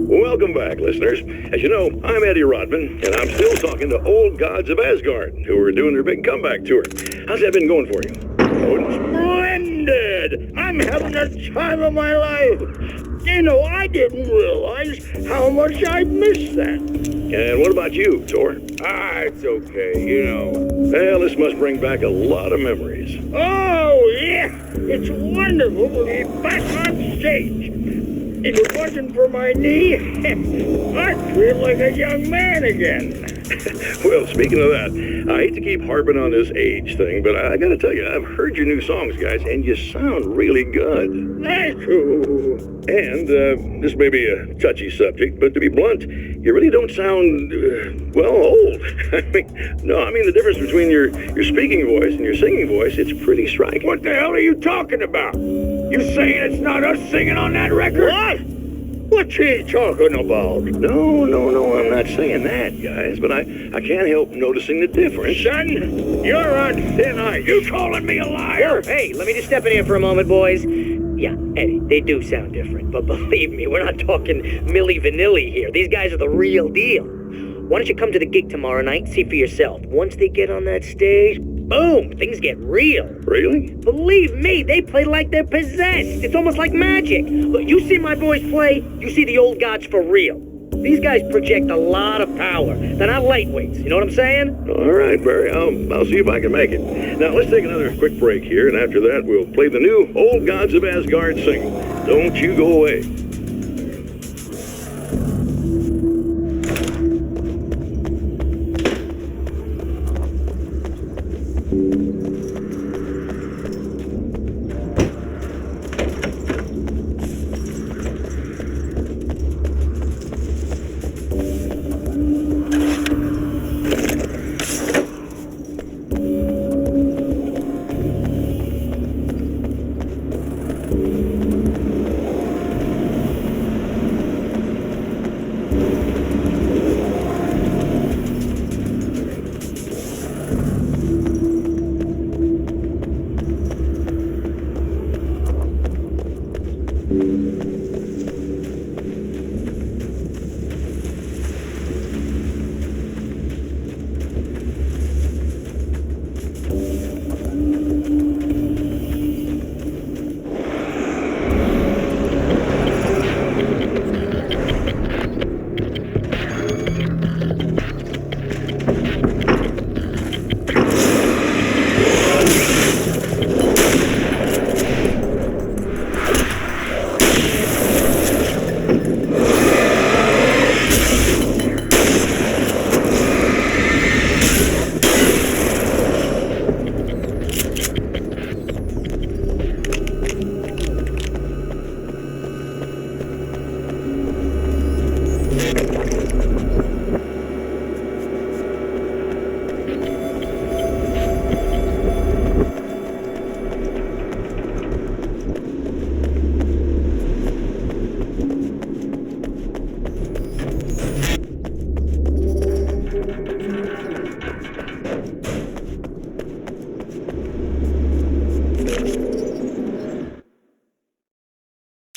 Welcome back, listeners. As you know, I'm Eddie Rodman, and I'm still talking to old gods of Asgard, who are doing their big comeback tour. How's that been going for you? Oh, Splendid! I'm having the time of my life. You know, I didn't realize how much I missed that. and what about you, Thor? It's okay, you know. Well, this must bring back a lot of memories. Oh, yeah! It's wonderful to be back on stage. If it wasn't for my knee, I'd feel like a young man again. Well, speaking of that, I hate to keep harping on this age thing, but I gotta tell you, I've heard your new songs, guys, and you sound really good. Thank you. And this may be a touchy subject, but to be blunt, you really don't sound, well, old. I mean the difference between your speaking voice and your singing voice, it's pretty striking. What the hell are you talking about? You saying it's not us singing on that record? What? What's he talking about? No, I'm not saying that, guys, but I can't help noticing the difference. Son, you're on thin ice. You calling me a liar? Hey, let me just step in here for a moment, boys. Yeah, Eddie, they do sound different, but believe me, we're not talking Milli Vanilli here. These guys are the real deal. Why don't you come to the gig tomorrow night and see for yourself? Once they get on that stage, boom, things get real. Really? Believe me, they play like they're possessed. It's almost like magic. Look, you see my boys play, you see the old gods for real. These guys project a lot of power. They're not lightweights, you know what I'm saying? All right, Barry, I'll see if I can make it. Now, let's take another quick break here, and after that, we'll play the new Old Gods of Asgard single. Don't you go away.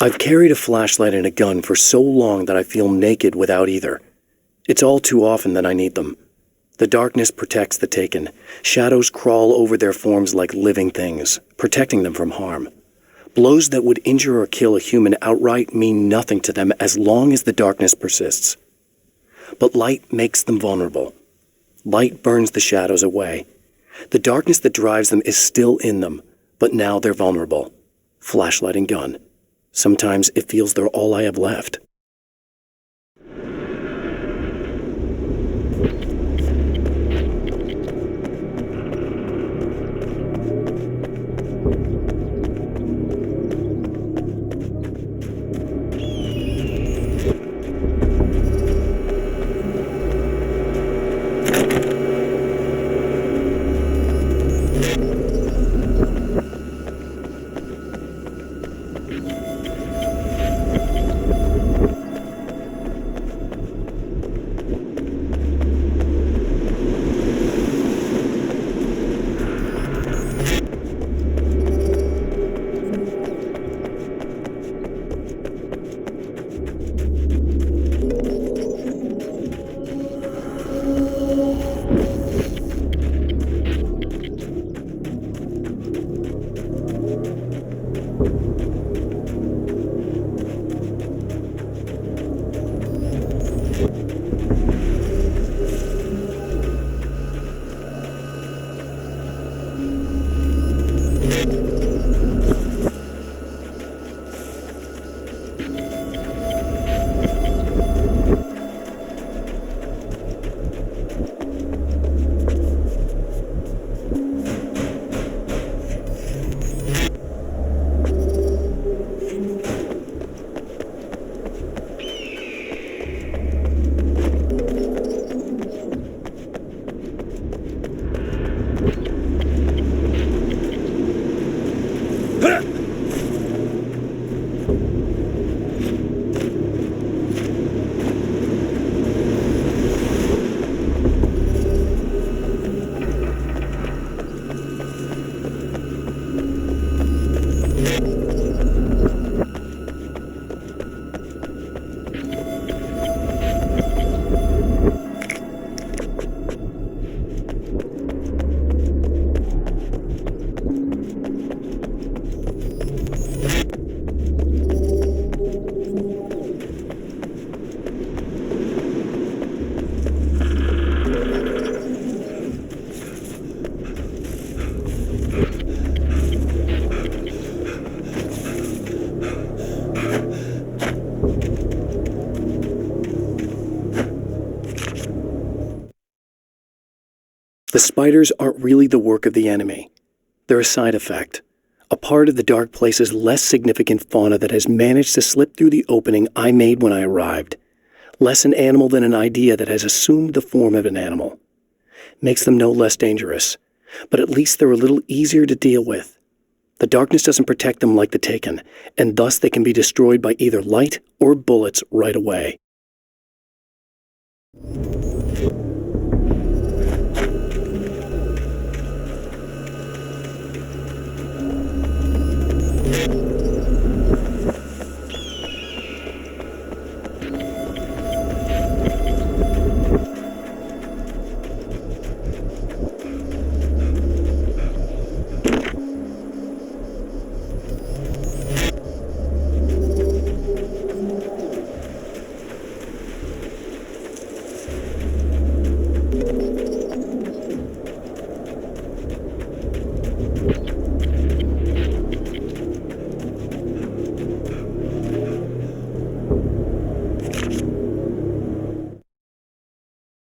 I've carried a flashlight and a gun for so long that I feel naked without either. It's all too often that I need them. The darkness protects the taken. Shadows crawl over their forms like living things, protecting them from harm. Blows that would injure or kill a human outright mean nothing to them as long as the darkness persists. But light makes them vulnerable. Light burns the shadows away. The darkness that drives them is still in them, but now they're vulnerable. Flashlight and gun. Sometimes it feels they're all I have left. The spiders aren't really the work of the enemy. They're a side effect, a part of the dark place's less significant fauna that has managed to slip through the opening I made when I arrived. Less an animal than an idea that has assumed the form of an animal. Makes them no less dangerous, but at least they're a little easier to deal with. The darkness doesn't protect them like the Taken, and thus they can be destroyed by either light or bullets right away.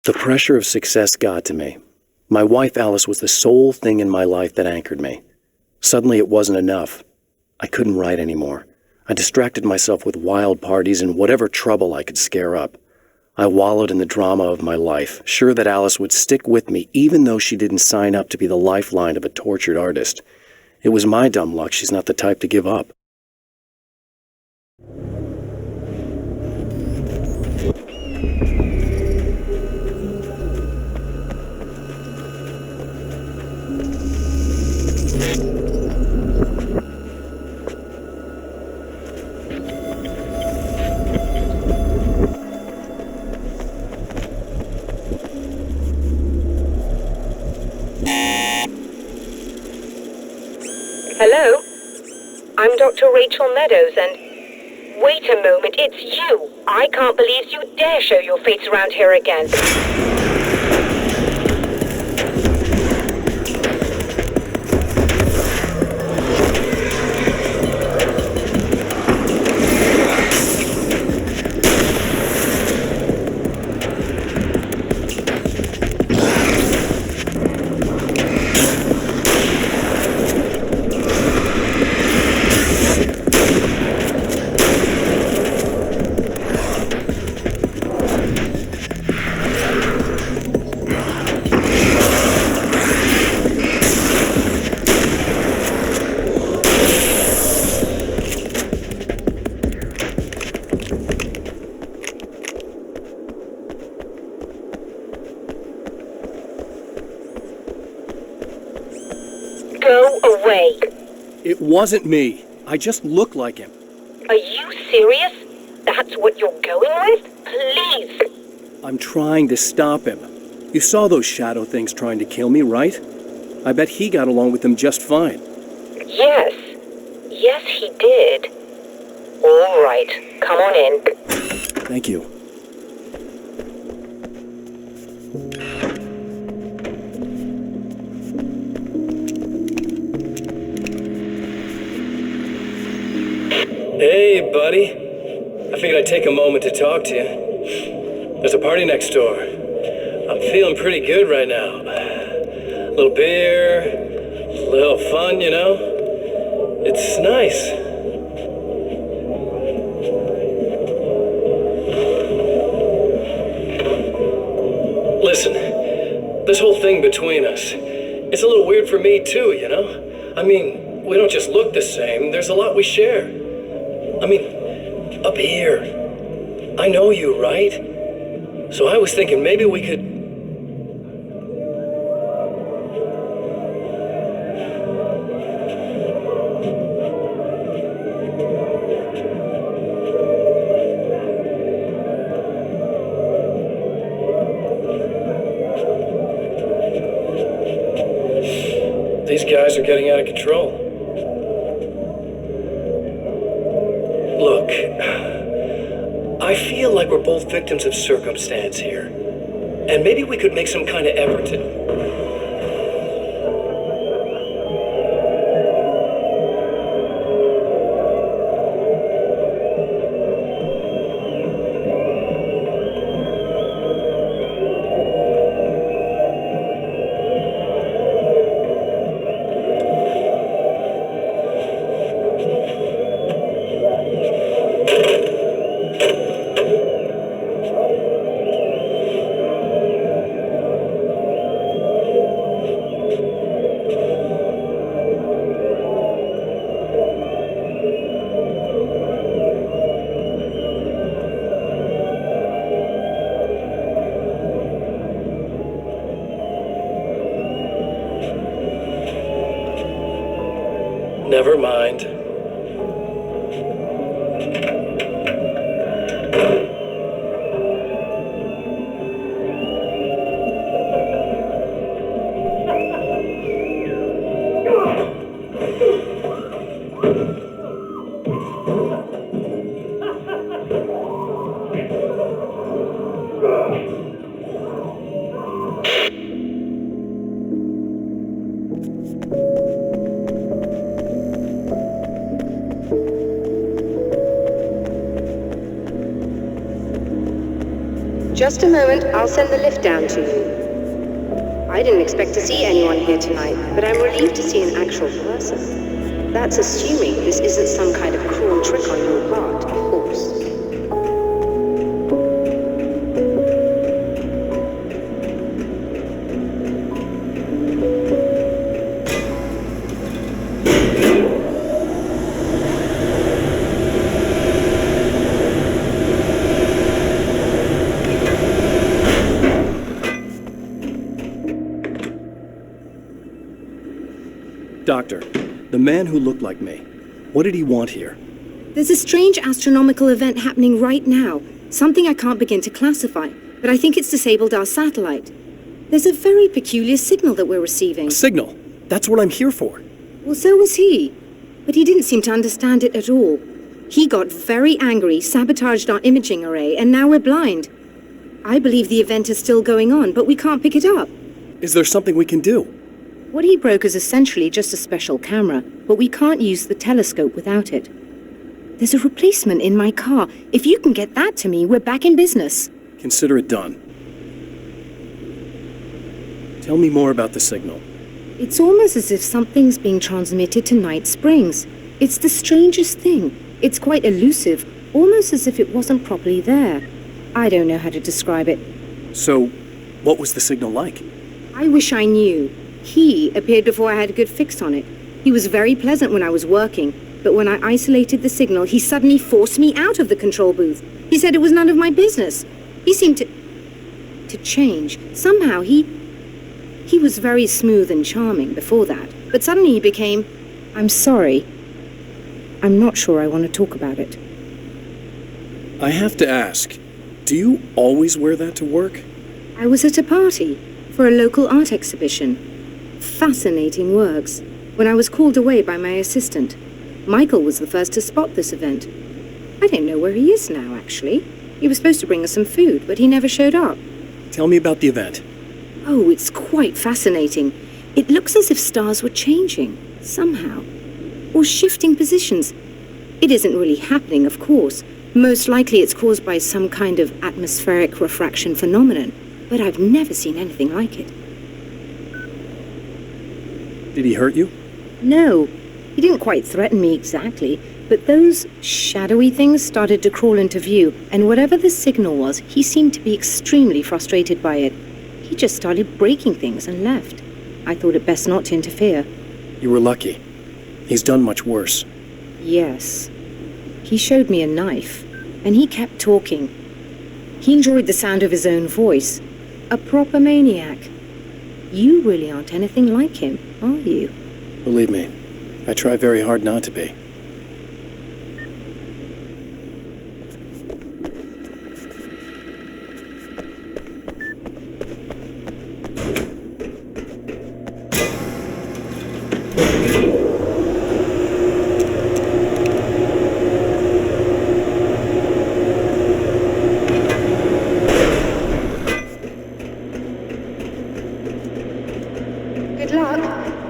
The pressure of success got to me. My wife Alice was the sole thing in my life that anchored me. Suddenly it wasn't enough. I couldn't write anymore. I distracted myself with wild parties and whatever trouble I could scare up. I wallowed in the drama of my life, sure that Alice would stick with me even though she didn't sign up to be the lifeline of a tortured artist. It was my dumb luck she's not the type to give up. Hello? I'm Dr. Rachel Meadows, and... Wait a moment, it's you! I can't believe you dare show your face around here again. Go away. It wasn't me. I just looked like him. Are you serious? That's what you're going with? Please. I'm trying to stop him. You saw those shadow things trying to kill me, right? I bet he got along with them just fine. Yes. Yes, he did. All right. Come on in. Thank you. Hey, buddy. I figured I'd take a moment to talk to you. There's a party next door. I'm feeling pretty good right now. A little beer, a little fun, you know? It's nice. Listen, this whole thing between us, it's a little weird for me too, you know? I mean, we don't just look the same, there's a lot we share. I mean, up here, I know you, right? So I was thinking maybe we could... These guys are getting out of control. Look, I feel like we're both victims of circumstance here. And maybe we could make some kind of effort to... Never mind. Just a moment, I'll send the lift down to you. I didn't expect to see anyone here tonight, but I'm relieved to see an actual person. That's assuming this isn't some kind of cruel trick on your part, of course. Doctor, the man who looked like me, what did he want here? There's a strange astronomical event happening right now. Something I can't begin to classify, but I think it's disabled our satellite. There's a very peculiar signal that we're receiving. A signal? That's what I'm here for. Well, so was he. But he didn't seem to understand it at all. He got very angry, sabotaged our imaging array, and now we're blind. I believe the event is still going on, but we can't pick it up. Is there something we can do? What he broke is essentially just a special camera, but we can't use the telescope without it. There's a replacement in my car. If you can get that to me, we're back in business. Consider it done. Tell me more about the signal. It's almost as if something's being transmitted to Night Springs. It's the strangest thing. It's quite elusive, almost as if it wasn't properly there. I don't know how to describe it. So, what was the signal like? I wish I knew. He appeared before I had a good fix on it. He was very pleasant when I was working, but when I isolated the signal, he suddenly forced me out of the control booth. He said it was none of my business. He seemed to change. Somehow he was very smooth and charming before that, but suddenly he became, I'm sorry. I'm not sure I want to talk about it. I have to ask, do you always wear that to work? I was at a party for a local art exhibition. Fascinating works, when I was called away by my assistant. Michael was the first to spot this event. I don't know where he is now, actually. He was supposed to bring us some food, but he never showed up. Tell me about the event. Oh, it's quite fascinating. It looks as if stars were changing, somehow. Or shifting positions. It isn't really happening, of course. Most likely it's caused by some kind of atmospheric refraction phenomenon, but I've never seen anything like it. Did he hurt you? No, he didn't quite threaten me exactly, but those shadowy things started to crawl into view, and whatever the signal was, he seemed to be extremely frustrated by it. He just started breaking things and left. I thought it best not to interfere. You were lucky. He's done much worse. Yes. He showed me a knife, and he kept talking. He enjoyed the sound of his own voice. A proper maniac. You really aren't anything like him, are you? Believe me, I try very hard not to be. Good luck,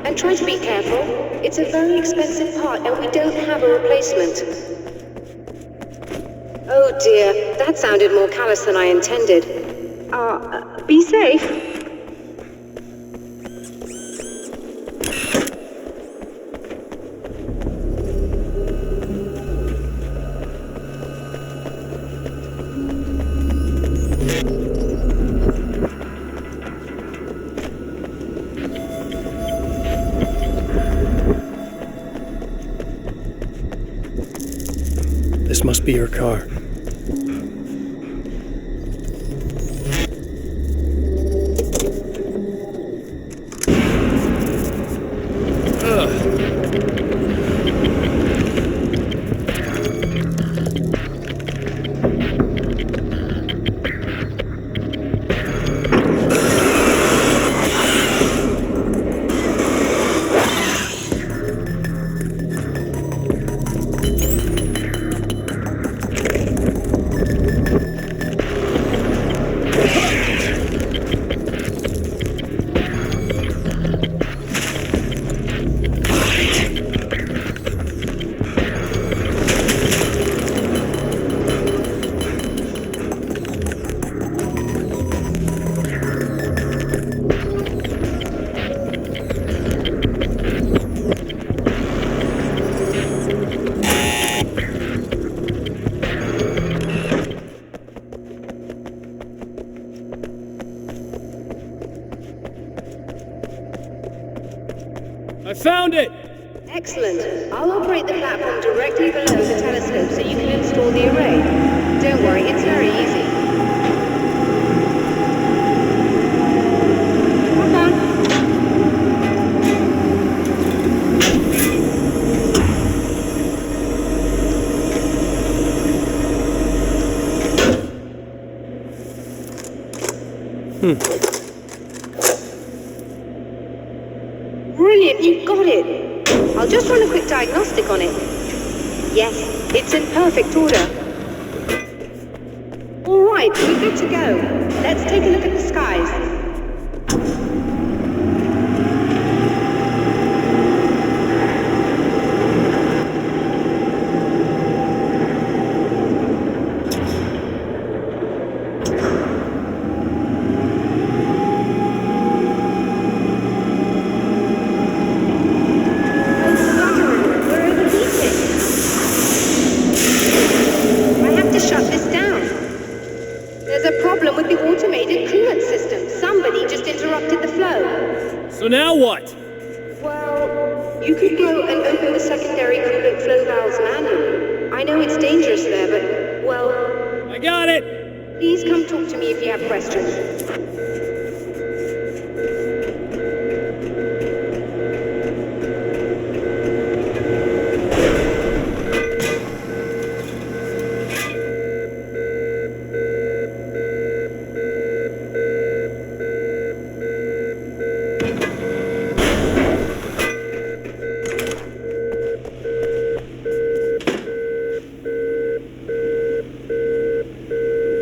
and try to be careful. It's a very expensive part, and we don't have a replacement. Oh dear, that sounded more callous than I intended. Be safe. This must be your car. I found it! Excellent. I'll operate the platform directly below the telescope so you can install the array. Don't worry, it's very easy. Hold on. Brilliant, you got it. I'll just run a quick diagnostic on it. Yes, it's in perfect order. All right, we're good to go. Let's take a look at the skies. So now what? Well, you could go and open the secondary coolant flow valves manually. I know it's dangerous there, but, well... I got it! Please come talk to me if you have questions.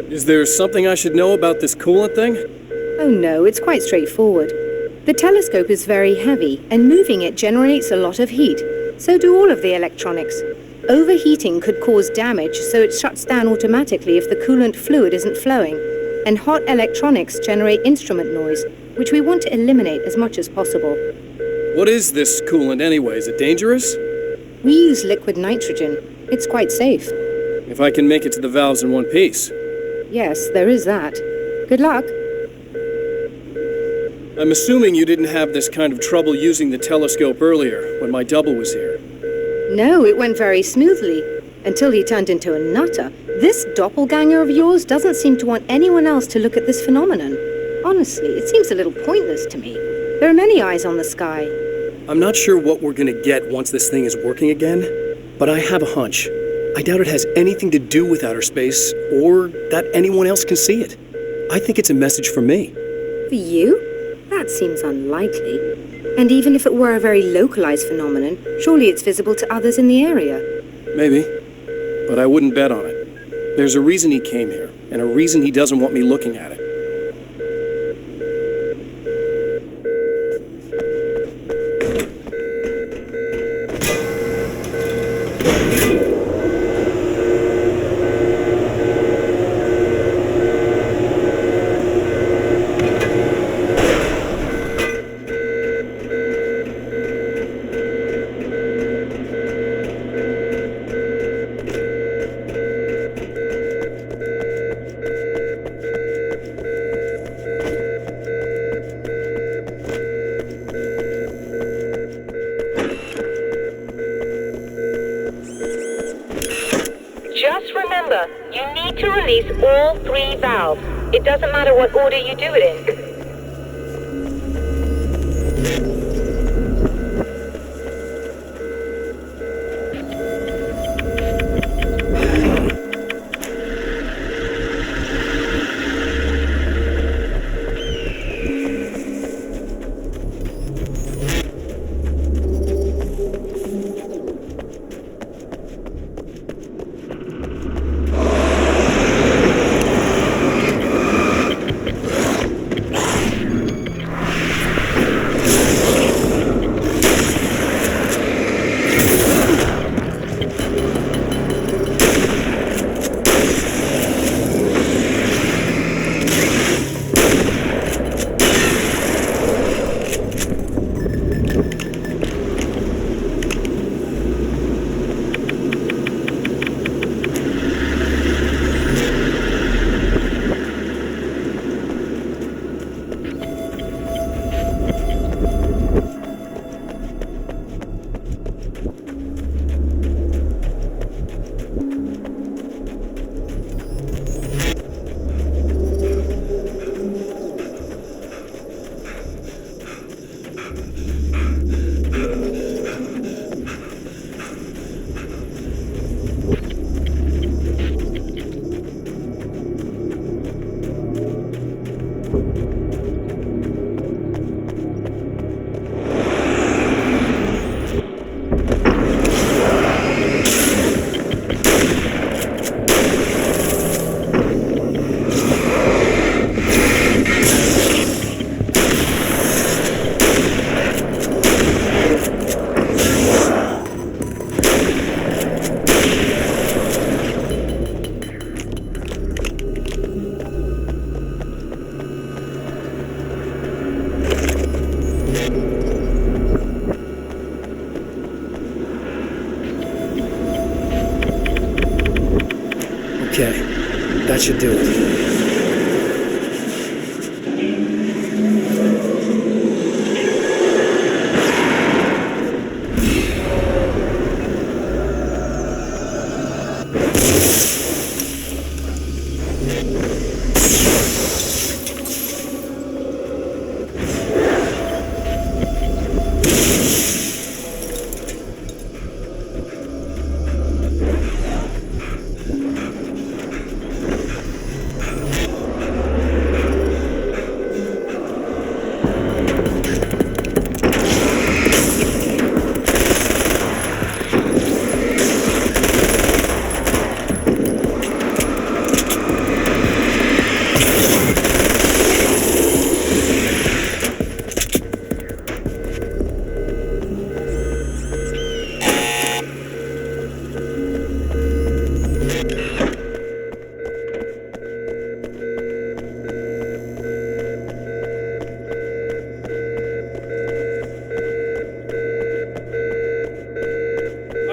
Is there something I should know about this coolant thing? Oh no, it's quite straightforward. The telescope is very heavy, and moving it generates a lot of heat. So do all of the electronics. Overheating could cause damage, so it shuts down automatically if the coolant fluid isn't flowing. And hot electronics generate instrument noise, which we want to eliminate as much as possible. What is this coolant anyway? Is it dangerous? We use liquid nitrogen. It's quite safe. If I can make it to the valves in one piece. Yes, there is that. Good luck. I'm assuming you didn't have this kind of trouble using the telescope earlier, when my double was here. No, it went very smoothly. Until he turned into a nutter. This doppelganger of yours doesn't seem to want anyone else to look at this phenomenon. Honestly, it seems a little pointless to me. There are many eyes on the sky. I'm not sure what we're gonna get once this thing is working again, but I have a hunch. I doubt it has anything to do with outer space, or that anyone else can see it. I think it's a message for me. For you? That seems unlikely. And even if it were a very localized phenomenon, surely it's visible to others in the area. Maybe. But I wouldn't bet on it. There's a reason he came here, and a reason he doesn't want me looking at it. Just remember, you need to release all 3 valves. It doesn't matter what order you do it in. Okay, that should do it.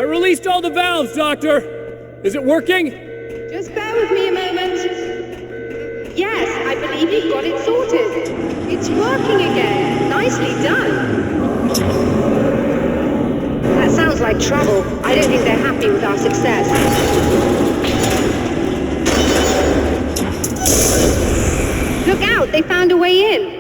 Released all the valves, Doctor! Is it working? Just bear with me a moment. Yes, I believe you've got it sorted. It's working again. Nicely done. That sounds like trouble. I don't think they're happy with our success. Look out, they found a way in.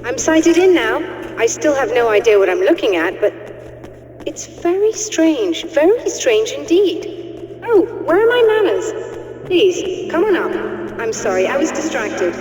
I'm sighted in now. I still have no idea what I'm looking at, but it's very strange indeed. Oh, where are my manners? Please, come on up. I'm sorry, I was distracted.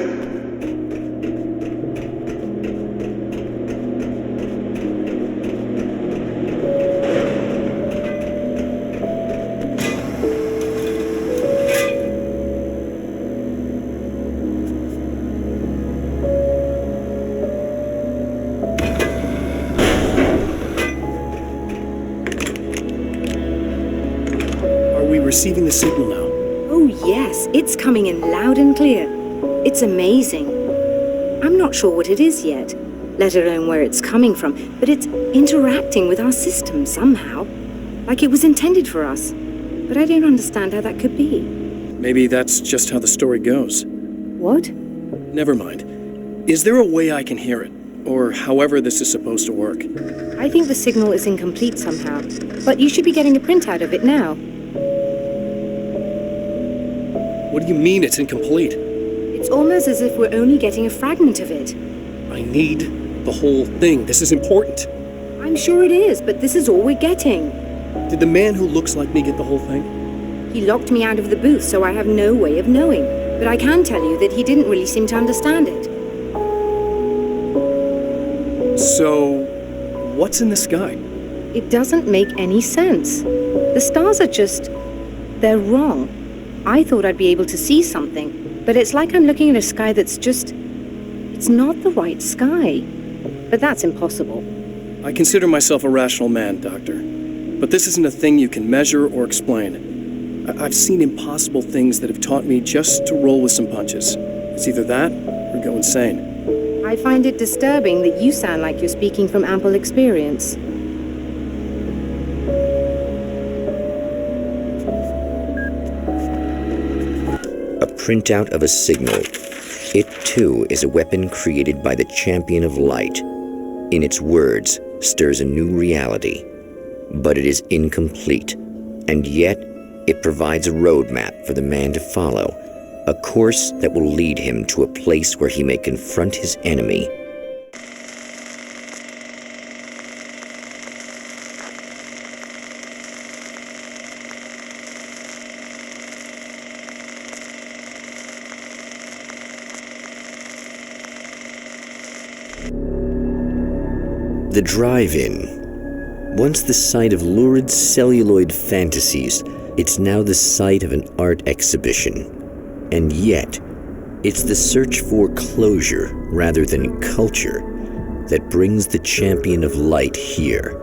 Receiving the signal now. Oh yes, it's coming in loud and clear. It's amazing. I'm not sure what it is yet, let alone where it's coming from, but it's interacting with our system somehow, like it was intended for us. But I don't understand how that could be. Maybe that's just how the story goes. What? Never mind. Is there a way I can hear it? Or however this is supposed to work? I think the signal is incomplete somehow, but you should be getting a printout of it now. What do you mean it's incomplete? It's almost as if we're only getting a fragment of it. I need the whole thing. This is important. I'm sure it is, but this is all we're getting. Did the man who looks like me get the whole thing? He locked me out of the booth, so I have no way of knowing. But I can tell you that he didn't really seem to understand it. So, what's in the sky? It doesn't make any sense. The stars are just... they're wrong. I thought I'd be able to see something, but it's like I'm looking at a sky that's just... it's not the right sky. But that's impossible. I consider myself a rational man, Doctor. But this isn't a thing you can measure or explain. I've seen impossible things that have taught me just to roll with some punches. It's either that or go insane. I find it disturbing that you sound like you're speaking from ample experience. A printout of a signal. It, too, is a weapon created by the Champion of Light. In its words, stirs a new reality. But it is incomplete, and yet it provides a roadmap for the man to follow, a course that will lead him to a place where he may confront his enemy. The drive-in. Once the site of lurid celluloid fantasies, it's now the site of an art exhibition. And yet, it's the search for closure rather than culture that brings the Champion of Light here.